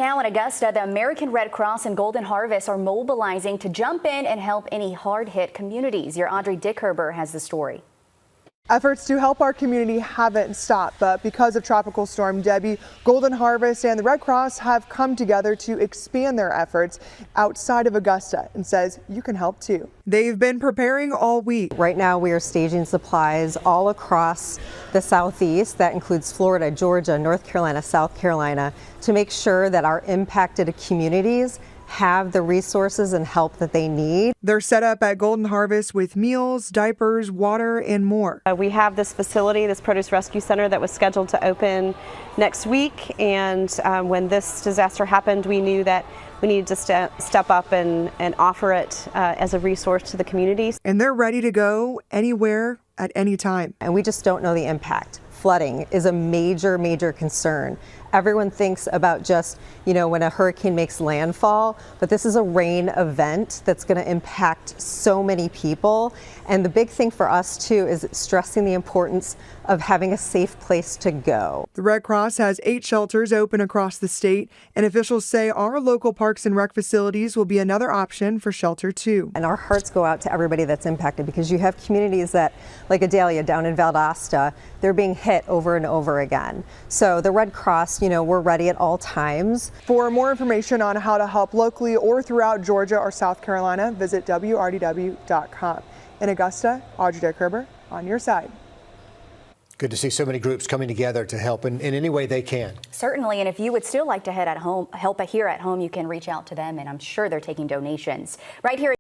Now in Augusta, the American Red Cross and Golden Harvest are mobilizing to jump in and help any hard-hit communities. Your Audrey Dickherber has the story. Efforts to help our community haven't stopped, but because of Tropical Storm Debbie, Golden Harvest and the Red Cross have come together to expand their efforts outside of Augusta and says you can help too. They've been preparing all week. Right now we are staging supplies all across the southeast. That includes Florida, Georgia, North Carolina, South Carolina, to make sure that our impacted communities have the resources and help that they need. They're set up at Golden Harvest with meals, diapers, water, and more. We have this facility, this produce rescue center, that was scheduled to open next week, and when this disaster happened, we knew that we needed to step up and offer it as a resource to the communities. And they're ready to go anywhere at any time. And we just don't know the impact. Flooding is a major, major concern. Everyone thinks about just, when a hurricane makes landfall, but this is a rain event that's going to impact so many people. And the big thing for us too is stressing the importance of having a safe place to go. The Red Cross has 8 shelters open across the state, and officials say our local parks and rec facilities will be another option for shelter too. And our hearts go out to everybody that's impacted, because you have communities that, like Adalia down in Valdosta, they're being hit over and over again. So the Red Cross, we're ready at all times. For more information on how to help locally or throughout Georgia or South Carolina, visit WRDW.com. In Augusta, Audrey Dickherber on your side. Good to see so many groups coming together to help in any way they can. Certainly, and if you would still like to help here at home, you can reach out to them, and I'm sure they're taking donations. Right here.